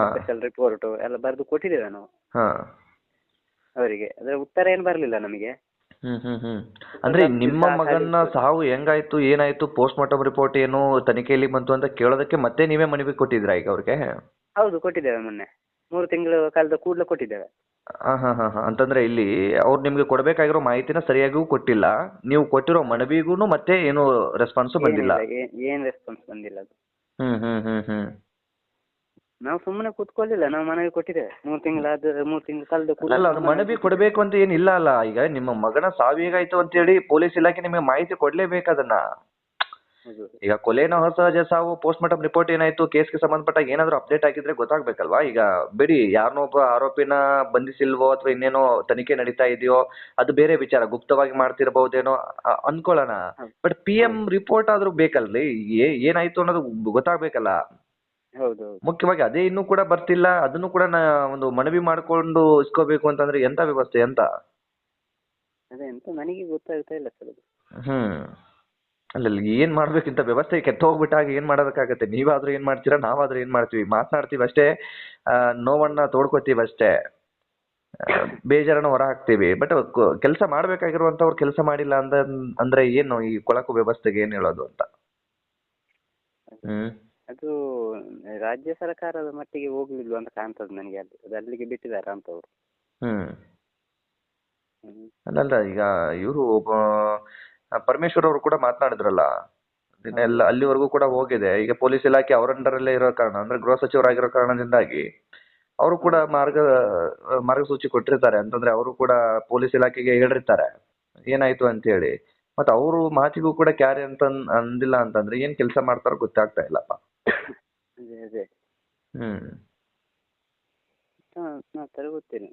ಸ್ಪೆಷಲ್ ರಿಪೋರ್ಟ್ ಎಲ್ಲ ಬರೆದು ಕೊಟ್ಟಿದ್ದೇವೆ ನಾವು ಅವರಿಗೆ. ಅದರ ಉತ್ತರ ಏನು ಬರ್ಲಿಲ್ಲ ನಮಗೆ. ಅಂದ್ರೆ ನಿಮ್ಮ ಮಗನ ಸಾವು ಹೆಂಗಾಯ್ತು, ಏನಾಯ್ತು, ಪೋಸ್ಟ್ ಮಾರ್ಟಮ್ ರಿಪೋರ್ಟ್ ಏನು ತನಿಖೆಯಲ್ಲಿ ಬಂತು ಅಂತ ಕೇಳೋದಕ್ಕೆ ಮತ್ತೆ ನೀವೇ ಮನವಿ ಕೊಟ್ಟಿದ್ರಾ ಈಗ ಅವ್ರಿಗೆ? ಹೌದು, ಕೊಟ್ಟಿದ್ದೇವೆ. ಮೊನ್ನೆ 3 ತಿಂಗಳು ಕಳೆದ ಕೂಡಲೇ ಕೊಟ್ಟಿದ್ದೇವೆ. ಅಂತಂದ್ರೆ ಇಲ್ಲಿ ಅವ್ರು ನಿಮ್ಗೆ ಕೊಡ್ಬೇಕಾಗಿರೋ ಮಾಹಿತಿನ ಸರಿಯಾಗಿಯೂ ಕೊಟ್ಟಿಲ್ಲ, ನೀವು ಕೊಟ್ಟಿರೋ ಮನವಿಗೂ ಮತ್ತೆ ಏನು ರೆಸ್ಪಾನ್ಸ್ ಬಂದಿಲ್ಲ? ಏನ್ ರೆಸ್ಪಾನ್ಸ್ ಬಂದಿಲ್ಲ. ನಾವು ಸುಮ್ಮನೆ ಕೂತ್ಕೊಳ್ಳಿಲ್ಲ, ನಾವು ಮನವಿ ಕೊಟ್ಟಿದ್ದೇವೆ. 3 ತಿಂಗಳು ಕಳೆದ ಕೂಡಲೇ. ಅಲ್ಲ, ಅದು ಮನವಿ ಕೊಡಬೇಕು ಅಂತ ಏನಿಲ್ಲ ಅಲ್ಲ. ಈಗ ನಿಮ್ಮ ಮಗನ ಸಾವು ಹೇಗಾಯ್ತು ಅಂತ ಹೇಳಿ ಪೊಲೀಸ್ ಇಲಾಖೆ ನಿಮಗೆ ಮಾಹಿತಿ ಕೊಡ್ಲೇಬೇಕು ಅದನ್ನ. ಈಗ ಕೊಲೆನೋ ಅಸಹಜ ಸಾವು, ಪೋಸ್ಟ್ ಮಾರ್ಟಮ್ ರಿಪೋರ್ಟ್ ಏನಾಯ್ತು, ಕೇಸ್ಗೆ ಸಂಬಂಧಪಟ್ಟಾಗ ಏನಾದ್ರು ಅಪ್ಡೇಟ್ ಆಗಿದ್ರೆ ಗೊತ್ತಾಗ್ಬೇಕಲ್ವಾ. ಈಗ ಬಿಡಿ, ಯಾರನ್ನೋ ಒಬ್ಬ ಆರೋಪಿನ ಬಂಧಿಸಿಲ್ವೋ ಅಥವಾ ಇನ್ನೇನೋ ತನಿಖೆ ನಡೀತಾ ಇದೆಯೋ ಅದು ಬೇರೆ ವಿಚಾರ, ಗುಪ್ತವಾಗಿ ಮಾಡ್ತಿರ್ಬಹುದೇನೋ ಅನ್ಕೊಳ್ಳೋಣ. ಬಟ್ PM ರಿಪೋರ್ಟ್ ಆದ್ರೂ ಬೇಕಲ್ರಿ, ಏನಾಯ್ತು ಅನ್ನೋದು ಗೊತ್ತಾಗ್ಬೇಕಲ್ಲ. ಮುಖ್ಯವಾಗಿ ಅದೇ ಇನ್ನೂ ಕೂಡ ಬರ್ತಿಲ್ಲ, ಅದನ್ನು ಕೂಡ ಒಂದು ಮನವಿ ಮಾಡ್ಕೊಂಡು ಇಸ್ಕೋಬೇಕು ಅಂತಂದ್ರೆ ಎಂತ ವ್ಯವಸ್ಥೆ ಅಂತ? ಅದೇ ಎಂತ ನನಗೆ ಗೊತ್ತಾಗ್ತಾ ಇಲ್ಲ ಸರ್. ಅಲ್ಲ, ಏನ್ ಮಾಡ್ಬೇಕಿಂತ ವ್ಯವಸ್ಥೆ ಕೆಟ್ಟ ಹೋಗ್ಬಿಟ್ಟಾಗ ಏನ್ ಮಾಡೋದಕ್ಕಾಗತ್ತೆ? ನೀವಾದ್ರೂ ಏನ್ ಮಾಡ್ತೀರಾ, ನಾವಾದ್ರೂ ಏನ್ ಮಾಡ್ತೀವಿ? ಮಾತನಾಡ್ತೀವಿ ಅಷ್ಟೇ, ನೋವನ್ನ ತೋಡ್ಕೋತೀವಿ ಅಷ್ಟೇ, ಬೇಜಾರನ್ನ ಹೊರ ಹಾಕ್ತೀವಿ. ಬಟ್ ಕೆಲಸ ಮಾಡ್ಬೇಕಾಗಿರುವಂತವ್ರು ಕೆಲಸ ಮಾಡಿಲ್ಲ ಅಂದ್ರೆ ಏನು ಈ ಕೊಳಕು ವ್ಯವಸ್ಥೆಗೆ ಏನ್ ಹೇಳೋದು ಅಂತ? ಅದು ರಾಜ್ಯ ಸರ್ಕಾರದ ಮಟ್ಟಿಗೆ ಹೋಗ್ಲಿಲ್ವ ಅಂತ ಕಾಣ್ತದೆ ನನಗೆ. ಅದು ಅಲ್ಲಿಗೆ ಬಿಟ್ಟಿದ್ದಾರೆ ಅಂತವ್ರು. ಅಲ್ಲ, ಈಗ ಇವರು ಪರಮೇಶ್ವರ್ ಅವರು ಕೂಡ ಮಾತನಾಡಿದ್ರಲ್ಲ, ಎಲ್ಲ ಅಲ್ಲಿವರೆಗೂ ಕೂಡ ಹೋಗಿದೆ. ಈಗ ಪೊಲೀಸ್ ಇಲಾಖೆ ಅವರ ಅಂಡರಲ್ಲೇ ಇರೋ ಕಾರಣ, ಅಂದ್ರೆ ಗೃಹ ಸಚಿವರಾಗಿರೋ ಕಾರಣದಿಂದಾಗಿ ಅವರು ಕೂಡ ಮಾರ್ಗಸೂಚಿ ಕೊಟ್ಟಿರ್ತಾರೆ. ಅಂತಂದ್ರೆ ಅವರು ಕೂಡ ಪೊಲೀಸ್ ಇಲಾಖೆಗೆ ಹೇಳಿರ್ತಾರೆ ಏನಾಯ್ತು ಅಂತ ಹೇಳಿ. ಮತ್ತೆ ಅವರು ಮಾತಿಗೂ ಕೂಡ ಕ್ಯಾರಿ ಅಂತ ಅಂದಿಲ್ಲ ಅಂತಂದ್ರೆ ಏನ್ ಕೆಲಸ ಮಾಡ್ತಾರೋ ಗೊತ್ತಾಗ್ತಾ ಇಲ್ಲಪ್ಪ. ಗೊತ್ತಿಲ್ಲ,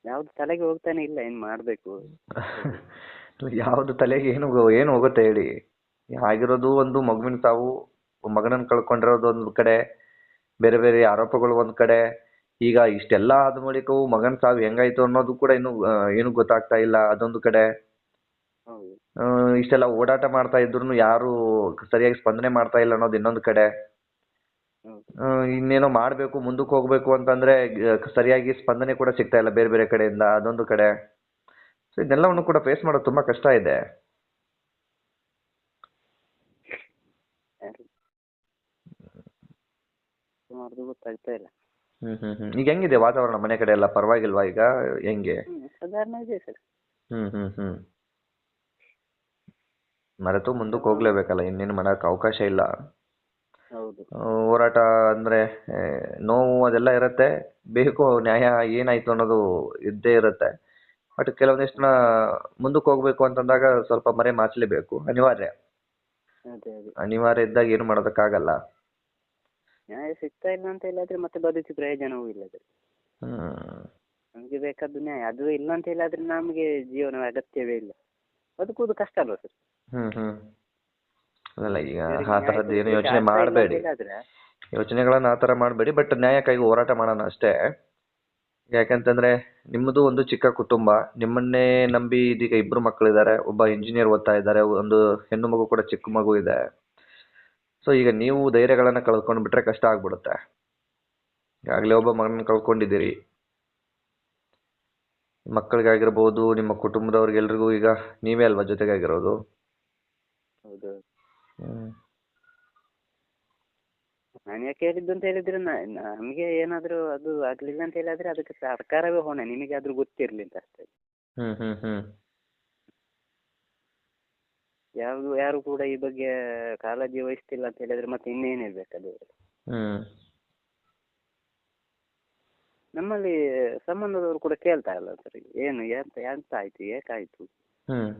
ಯಾವ್ದು ತಲೆಗೆ ಹೋಗ್ತಾನೆ ಇಲ್ಲ, ಏನ್ ಮಾಡ್ಬೇಕು? ಯಾವ್ದು ತಲೆಗೆ ಏನು ಹೋಗುತ್ತೆ ಹೇಳಿ? ಆಗಿರೋದು ಒಂದು ಮಗುವಿನ ಸಾವು, ಮಗನನ್ನ ಕಳ್ಕೊಂಡಿರೋದು ಒಂದ್ ಕಡೆ, ಬೇರೆ ಬೇರೆ ಆರೋಪಗಳು ಒಂದ್ ಕಡೆ. ಈಗ ಇಷ್ಟೆಲ್ಲಾ ಆದ ಬಳಿಕವೂ ಮಗನ ಸಾವು ಹೆಂಗಾಯ್ತು ಅನ್ನೋದು ಕೂಡ ಏನು ಗೊತ್ತಾಗ್ತಾ ಇಲ್ಲ, ಅದೊಂದು ಕಡೆ. ಇಷ್ಟೆಲ್ಲ ಓಡಾಟ ಮಾಡ್ತಾ ಇದ್ರು ಯಾರು ಸರಿಯಾಗಿ ಸ್ಪಂದನೆ ಮಾಡ್ತಾ ಇಲ್ಲ ಅನ್ನೋದು ಇನ್ನೊಂದು ಕಡೆ. ಇನ್ನೇನೋ ಮಾಡ್ಬೇಕು, ಮುಂದಕ್ಕೆ ಹೋಗ್ಬೇಕು ಅಂತಂದ್ರೆ ಸರಿಯಾಗಿ ಸ್ಪಂದನೆ ಕೂಡ ಸಿಗ್ತಾ ಇಲ್ಲ ಬೇರೆ ಬೇರೆ ಕಡೆಯಿಂದ, ಅದೊಂದು ಕಡೆ. ಸೊ ಇದೆಲ್ಲವನ್ನು ಕೂಡ ಫೇಸ್ ಮಾಡೋದು ತುಂಬಾ ಕಷ್ಟ ಇದೆ. ಗೊತ್ತಾಗ್ತಾ ಇಲ್ಲ. ಈಗ ಹೆಂಗಿದೆ ವಾತಾವರಣ ಮನೆ ಕಡೆ ಎಲ್ಲ? ಪರವಾಗಿಲ್ವಾ ಈಗ? ಹೆಂಗೆ? ಸಾಧಾರಣ ಇದೆ ಸರ್. ಮರೆತು ಮುಂದಕ್ಕೆ ಹೋಗ್ಲೇಬೇಕಲ್ಲ, ಇನ್ನೇನು ಮಾಡಕ್ ಅವಕಾಶ ಇಲ್ಲ. ಹೋರಾಟ ಅಂದ್ರೆ ನೋವು ಅದೆಲ್ಲ ಇರತ್ತೆ, ಬೇಕು ನ್ಯಾಯ ಏನಾಯ್ತು ಅನ್ನೋದು ಇದ್ದೇ ಇರುತ್ತೆ. ಬಟ್ ಕೆಲವೊಂದಿಷ್ಟು ಮುಂದಕ್ಕೆ ಹೋಗ್ಬೇಕು ಅಂತಂದಾಗ ಸ್ವಲ್ಪ ಮರೆ ಮಾಚಲೇಬೇಕು, ಅನಿವಾರ್ಯ. ಅದೇ ಅದೇ ಅನಿವಾರ್ಯ ಇದ್ದಾಗ ಏನು ಮಾಡೋದಕ್ಕಾಗಲ್ಲ. ನ್ಯಾಯ ಸಿಗ್ತಾ ಇಲ್ಲ ಅಂತ ಹೇಳಿದ್ರೆ ಮತ್ತೆ ಬದುಕಿ ಪ್ರಯೋಜನವೂ ಇಲ್ಲ ಅದ್ರಲ್ಲಿ. ಹ್ಮ್ ನಮಗೆ ಬೇಕಾದ್ದು ನ್ಯಾಯ, ಅದು ಇಲ್ಲ ಅಂತ ಹೇಳಿದ್ರೆ ನಮಗೆ ಜೀವನ ಅಗತ್ಯವೇ ಇಲ್ಲ, ಬದುಕುವುದು ಕಷ್ಟ ಅಲ್ವಾ ಸರ್. ಹ್ಮ್ ಹ್ಮ್ ಅಲ್ಲ ಈಗ ಇವರಿಗೆ ಆ ನ್ಯಾಯ ಥರದ್ದು ಏನು ಕೊಡಿಸ್ಲಿಕ್ಕೆ ಯೋಚನೆ ಆಗ್ತಾ ಇಲ್ಲ ಅಂತ ಮಾಡಬೇಡಿ, ಹೇಳಿದ್ರೆ ಯೋಚನೆಗಳನ್ನ ಆ ಥರ ಮಾಡಬೇಡಿ. ಬಟ್ ನ್ಯಾಯಕ್ಕಾಗಿ ಹೋರಾಟ ಮಾಡೋಣ ಅಷ್ಟೇ. ಯಾಕಂತಂದ್ರೆ ನಿಮ್ಮದು ಒಂದು ಚಿಕ್ಕ ಕುಟುಂಬ, ನಿಮ್ಮನ್ನೇ ನಂಬಿ ಇದೀಗ ಇಬ್ರು ಮಕ್ಕಳಿದ್ದಾರೆ, ಒಬ್ಬ ಇಂಜಿನಿಯರ್ ಓದ್ತಾ ಇದ್ದಾರೆ, ಒಂದು ಹೆಣ್ಣು ಮಗು ಕೂಡ ಚಿಕ್ಕ ಮಗು ಇದೆ. ಸೊ ಈಗ ನೀವು ಧೈರ್ಯಗಳನ್ನ ಕಳ್ಕೊಂಡು ಬಿಟ್ರೆ ಕಷ್ಟ ಆಗ್ಬಿಡುತ್ತೆ. ಈಗಾಗಲೇ ಒಬ್ಬ ಮಗನ ಕಳ್ಕೊಂಡಿದ್ದೀರಿ. ಮಕ್ಕಳಿಗಾಗಿರ್ಬೋದು, ನಿಮ್ಮ ಕುಟುಂಬದವ್ರಿಗೆಲ್ರಿಗೂ ಈಗ ನೀವೇ ಅಲ್ವಾ ಜೊತೆಗಾಗಿರೋದು. ಹೌದು. ಹ್ಮ್ ನಾನು ಯಾಕೆ ಹೇಳಿದ್ದು ಅಂತ ಹೇಳಿದ್ರೆ ನಮಗೆ ಏನಾದರೂ ಅದು ಆಗ್ಲಿಲ್ಲ ಅಂತ ಹೇಳಿದ್ರೆ ಅದಕ್ಕೆ ಸರ್ಕಾರವೇ ಹೊಣೆ, ನಿಮಗೆ ಆದ್ರೂ ಗೊತ್ತಿರ್ಲಿ ಅಂತ ಅಷ್ಟೇ. ಹ್ಮ್ ಹ್ಮ್ ಹ್ಮ್ ಯಾರು ಕೂಡ ಈ ಬಗ್ಗೆ ಕಾಳಜಿ ವಹಿಸ್ತಿಲ್ಲ ಅಂತ ಹೇಳಿದ್ರೆ ಮತ್ತೆ ಇನ್ನೇನು ಹೇಳ್ಬೇಕು ಅದು. ಹ್ಮ್ ನಮ್ಮಲ್ಲಿ ಸಂಬಂಧದವರು ಕೂಡ ಕೇಳ್ತಾ ಇಲ್ಲ ಸರ್, ಏನು ಎಂತ ಆಯ್ತು, ಏಕಾಯ್ತು, ಹ್ಮ್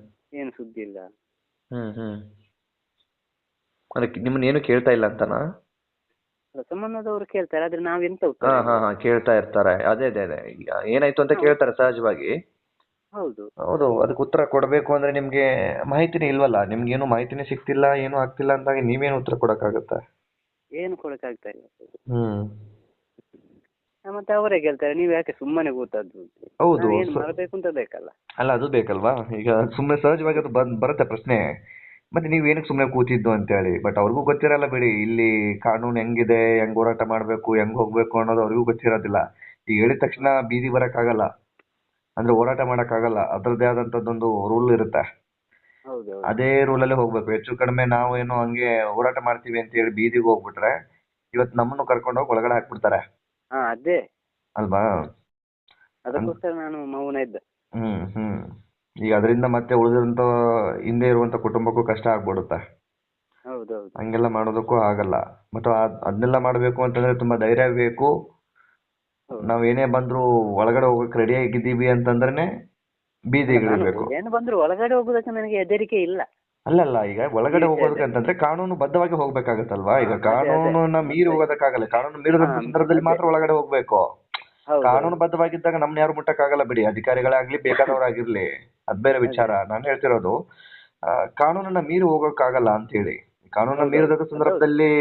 ಏನು ಸುದ್ದಿ ಇಲ್ಲ. ಹ್ಮ್ ಹ್ಮ್ ಅದಕ್ಕೆ ನಿಮ್ಮನ್ನ ಏನು ಕೇಳ್ತಾ ಇಲ್ಲ ಅಂತನಾ? ಸಂಬಂಧದವರು ಕೇಳ್ತಾರೆ, ಆದ್ರೆ ನಾವೆಂತ ಉತ್ತರ ಹಾ ಹೇಳ್ಬೇಕು? ಹಾ ಹಾ ಕೇಳ್ತಾ ಇರ್ತಾರೆ. ಅದೇ ಅದೇ ಅದೇ ಈಗ ಏನಾಯ್ತು ಅಂತ ಕೇಳ್ತಾರೆ ಸಹಜವಾಗಿ. ಹೌದು ಹೌದು, ಅದಕ್ಕೆ ಉತ್ತರ ಕೊಡಬೇಕು ಅಂದ್ರೆ ನಿಮ್ಗೆ ಮಾಹಿತಿನೇ ಇಲ್ವಲ್ಲ, ನಿಮ್ಗೇನು ಮಾಹಿತಿನೇ ಸಿಗ್ತಿಲ್ಲ, ಏನು ಆಗ್ತಿಲ್ಲ ಅಂದಾಗ ನೀವೇನು ಉತ್ತರ ಕೊಡಕ್ಕಾಗತ್ತೆ? ಏನು ಕೊಡಕ್ಕಾಗ್ತಾ ಇಲ್ಲ ಸರ್. ಹ್ಮ್ ಮತ್ತೆ ಅವರೇ ಕೇಳ್ತಾರೆ, ನೀವು ಯಾಕೆ ಸುಮ್ಮನೆ ಕೂತದ್ದು, ಹೌದು. ಏನು ಮಾಡಬೇಕು ಅಂತ ಬೇಕಲ್ಲ. ಅಲ್ಲ ಅದು ಬೇಕಲ್ವಾ, ಈಗ ಸುಮ್ಮನೆ ಸಹಜವಾಗಿ ಅದು ಬರುತ್ತೆ ಪ್ರಶ್ನೆ. ಮತ್ತೆ ನೀವ್ ಏನಕ್ಕೆ ಸುಮ್ಮನೆ ಕೂತಿದ್ದು ಅಂತ ಹೇಳಿ. ಬಟ್ ಅವ್ರಿಗೂ ಗೊತ್ತಿರಲ್ಲ ಬಿಡಿ, ಇಲ್ಲಿ ಕಾನೂನು ಹೆಂಗಿದೆ, ಹೆಂಗ್ ಹೋರಾಟ ಮಾಡ್ಬೇಕು, ಹೆಂಗ್ ಹೋಗ್ಬೇಕು ಅನ್ನೋದು ಅವ್ರಿಗೂ ಗೊತ್ತಿರೋದಿಲ್ಲ. ಈಗ ಹೇಳಿದ ತಕ್ಷಣ ಬೀದಿ ಬರಕ್ಕಾಗಲ್ಲ, ಅಂದ್ರೆ ಹೋರಾಟ ಮಾಡಕ್ಕಾಗಲ್ಲ. ಅದ್ರದ್ದೇ ಆದಂತದ್ದೊಂದು ರೂಲ್ ಇರುತ್ತೆ. ಹೌದು ಅದೇ ರೂಲಲ್ಲೇ ಹೋಗ್ಬೇಕು. ಹೆಚ್ಚು ಕಡಿಮೆ ನಾವು ಏನೋ ಹಂಗೆ ಹೋರಾಟ ಮಾಡ್ತೀವಿ ಅಂತ ಹೇಳಿ ಬೀದಿಗೆ ಹೋಗ್ಬಿಟ್ರೆ ಇವತ್ತು ನಮ್ಮನ್ನು ಕರ್ಕೊಂಡು ಹೋಗಿ ಒಳಗಡೆ ಹಾಕ್ಬಿಡ್ತಾರೆ ಅದೇ ಅಲ್ವಾ. ಅದಕ್ಕೋಸ್ಕರ ನಾನು ಮೌನ ಇದ್ದೆ. ಹ್ಮ್ ಈಗ ಅದರಿಂದ ಮತ್ತೆ ಉಳಿದಂತ ಹಿಂದೆ ಇರುವಂತ ಕುಟುಂಬಕ್ಕೂ ಕಷ್ಟ ಆಗ್ಬಿಡುತ್ತೆ. ಹೌದೌದು. ಹಂಗೆಲ್ಲ ಮಾಡೋದಕ್ಕೂ ಆಗಲ್ಲ. ಮತ್ತು ಅದನ್ನೆಲ್ಲ ಮಾಡ್ಬೇಕು ಅಂತಂದ್ರೆ ತುಂಬಾ ಧೈರ್ಯ ಬೇಕು. ನಾವ್ ಏನೇ ಬಂದ್ರು ಒಳಗಡೆ ಹೋಗಕ್ ರೆಡಿ ಆಗಿದ್ದೀವಿ ಅಂತಂದ್ರೆ ಬೀದಿಗಿಳಿಬೇಕು. ಏನು ಬಂದ್ರು ಒಳಗಡೆ ಹೋಗೋದಕ್ಕೆ ನನಗೆ ಹೆದರಿಕೆ ಇಲ್ಲ. ಅಲ್ಲಲ್ಲ, ಈಗ ಒಳಗಡೆ ಹೋಗೋದಕ್ಕೆ ಅಂತಂದ್ರೆ ಕಾನೂನು ಬದ್ಧವಾಗಿ ಹೋಗ್ಬೇಕಾಗತ್ತಲ್ವಾ. ಈಗ ಕಾನೂನನ್ನ ಮೀರಿ ಹೋಗೋದಕ್ಕಾಗಲ್ಲ. ಕಾನೂನು ಮೀರಿದಂತ ಸಂದರ್ಭದಲ್ಲಿ ಮಾತ್ರ ಒಳಗಡೆ ಹೋಗ್ಬೇಕು. ಕಾನೂನು ಬದ್ಧವಾಗಿದ್ದಾಗ ನಮ್ನ ಯಾರು ಮುಟ್ಟಕ್ಕಾಗಲ್ಲ ಬಿಡಿ, ಅಧಿಕಾರಿಗಳಾಗ್ಲಿ ಬೇಕಾದವರಾಗಿರ್ಲಿ, ಅದ್ ಬೇರೆ ವಿಚಾರ. ನಾನು ಹೇಳ್ತಿರೋದು ಕಾನೂನನ್ನ ಮೀರಿ ಹೋಗೋಕ್ಕಾಗಲ್ಲ ಅಂತ ಹೇಳಿ. ಕಾನೂನನ್ನ ಮೀರಿದ ಸಂದರ್ಭದಲ್ಲಿ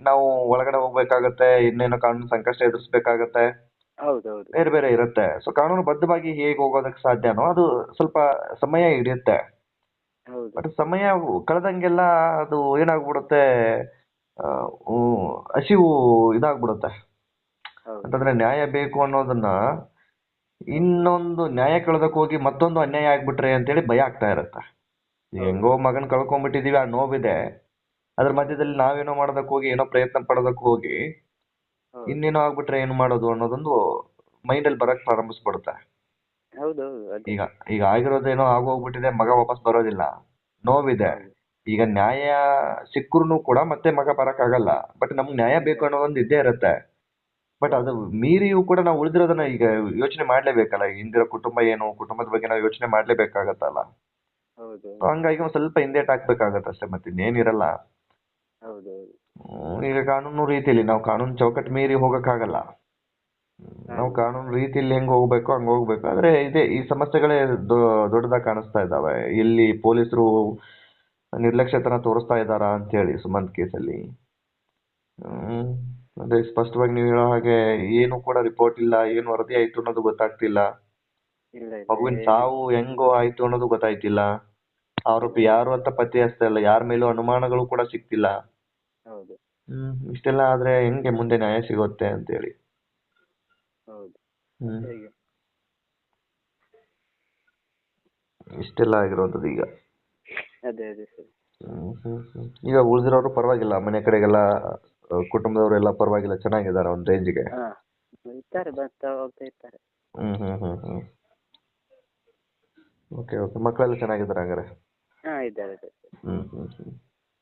ನಾವು ಒಳಗಡೆ ಹೋಗ್ಬೇಕಾಗತ್ತೆ, ಇನ್ನೇನೋ ಕಾನೂನು ಸಂಕಷ್ಟ ಎದುರಿಸ್ಬೇಕಾಗತ್ತೆ, ಬೇರೆ ಬೇರೆ ಇರುತ್ತೆ. ಸೊ ಕಾನೂನು ಬದ್ಧವಾಗಿ ಹೇಗೆ ಹೋಗೋದಕ್ಕೆ ಸಾಧ್ಯನೋ ಅದು ಸ್ವಲ್ಪ ಸಮಯ ಹಿಡಿಯುತ್ತೆ. ಬಟ್ ಸಮಯ ಕಳೆದಂಗೆಲ್ಲ ಅದು ಏನಾಗ್ಬಿಡುತ್ತೆ, ಹಸಿವು ಇದಾಗ್ಬಿಡುತ್ತೆ. ಅಂತಂದ್ರೆ ನ್ಯಾಯ ಬೇಕು ಅನ್ನೋದನ್ನ ಇನ್ನೊಂದು ನ್ಯಾಯ ಕಳೆದಕ್ ಹೋಗಿ ಮತ್ತೊಂದು ಅನ್ಯಾಯ ಆಗ್ಬಿಟ್ರೆ ಅಂತೇಳಿ ಭಯ ಆಗ್ತಾ ಇರತ್ತೆ. ಹೆಂಗೋ ಮಗನ್ ಕಳ್ಕೊಂಡ್ಬಿಟ್ಟಿದೀವಿ, ಆ ನೋವಿದೆ. ಅದ್ರ ಮಧ್ಯದಲ್ಲಿ ನಾವೇನೋ ಮಾಡೋದಕ್ ಹೋಗಿ, ಏನೋ ಪ್ರಯತ್ನ ಪಡೋದಕ್ ಹೋಗಿ ಇನ್ನೇನೋ ಆಗ್ಬಿಟ್ರೆ ಏನು ಮಾಡೋದು ಅನ್ನೋದೊಂದು ಮೈಂಡ್ ಅಲ್ಲಿ ಬರಕ್ ಪ್ರಾರಂಭಿಸ್ಬಿಡುತ್ತೆ. ಈಗ ಆಗಿರೋದೇನೋ ಆಗೋಗ್ಬಿಟ್ಟಿದೆ, ಮಗ ವಾಪಸ್ ಬರೋದಿಲ್ಲ, ನೋವಿದೆ. ಈಗ ನ್ಯಾಯ ಸಿಕ್ಕರೂ ಕೂಡ ಮತ್ತೆ ಮಗ ಬರಕ್ ಆಗಲ್ಲ. ಬಟ್ ನಮ್ಗೆ ನ್ಯಾಯ ಬೇಕು ಅನ್ನೋದೊಂದು ಇದ್ದೇ ಇರುತ್ತೆ. ಬಟ್ ಅದು ಮೀರಿಯೂ ಕೂಡ ನಾವು ಉಳಿದಿರೋದನ್ನ ಈಗ ಯೋಚನೆ ಮಾಡ್ಲೇಬೇಕಲ್ಲ. ಹಿಂದಿರೋ ಕುಟುಂಬ ಏನು, ಕುಟುಂಬದ ಬಗ್ಗೆ ನಾವು ಯೋಚನೆ ಮಾಡ್ಲೇಬೇಕಾಗತ್ತಲ್ಲ. ಹಂಗಾಗಿ ಒಂದ್ ಸ್ವಲ್ಪ ಹಿಂದೇಟ್ ಹಾಕ್ಬೇಕಾಗತ್ತೆ ಅಷ್ಟೇ, ಮತ್ತೆ ಇನ್ನೇನಿರಲ್ಲ. ಈಗ ಕಾನೂನು ರೀತಿಯಲ್ಲಿ ನಾವು ಕಾನೂನು ಚೌಕಟ್ಟು ಮೀರಿ ಹೋಗಕ್ಕಾಗಲ್ಲ. ನಾವು ಕಾನೂನು ರೀತಿಯಲ್ಲಿ ಹೆಂಗ್ ಹೋಗ್ಬೇಕು ಹಂಗ ಹೋಗ್ಬೇಕು. ಆದ್ರೆ ಈ ಸಮಸ್ಯೆಗಳೇ ದೊಡ್ಡದಾಗಿ ಕಾಣಿಸ್ತಾ ಇದಾವೆ. ಇಲ್ಲಿ ಪೊಲೀಸರು ನಿರ್ಲಕ್ಷ್ಯತನ ತೋರಿಸ್ತಾ ಇದ್ದಾರಾ ಅಂತ ಹೇಳಿ ಸುಮಂತ್ ಕೇಸಲ್ಲಿ. ಅದೇ ಸ್ಪಷ್ಟವಾಗಿ ನೀವು ಹೇಳೋ ಹಾಗೆ ಏನು ಕೂಡ ರಿಪೋರ್ಟ್ ಇಲ್ಲ, ಏನು ವರದಿ ಆಯ್ತು ಅನ್ನೋದು ಗೊತ್ತಾಗ್ತಿಲ್ಲ. ಮಗುವಿನ ಸಾವು ಹೆಂಗೋ ಆಯ್ತು ಅನ್ನೋದು ಗೊತ್ತಾಯ್ತಿಲ್ಲ. ಆರೋಪಿ ಯಾರು ಅಂತ ಪತ್ತೆ ಹಚ್ತಾ ಇಲ್ಲ, ಯಾರ ಮೇಲೂ ಅನುಮಾನಗಳು ಕೂಡ ಸಿಗ್ತಿಲ್ಲ. ಇಷ್ಟೆಲ್ಲ ಆದ್ರೆ ಹೆಂಗೆ ಮುಂದೆ ನ್ಯಾಯ ಸಿಗುತ್ತೆ ಅಂತ ಹೇಳಿ. ಇಷ್ಟೆಲ್ಲ ಆಗಿರೋದು ಈಗ. ಈಗ ಉಳಿದಿರೋರು ಪರವಾಗಿಲ್ಲ, ಮನೆ ಕಡೆಗೆಲ್ಲ ಕುಟುಂಬದವರೆಲ್ಲ ಪರವಾಗಿಲ್ಲ, ಚೆನ್ನಾಗಿದ್ದಾರೆ ಒಂದ್ ರೇಂಜ್ಗೆ. Okay okay. ಮಕ್ಕಳೆಲ್ಲ ಚೆನ್ನಾಗಿದ್ದಾರೆ ಹಂಗಾರೆ? ಇದ್ದಾರೆ.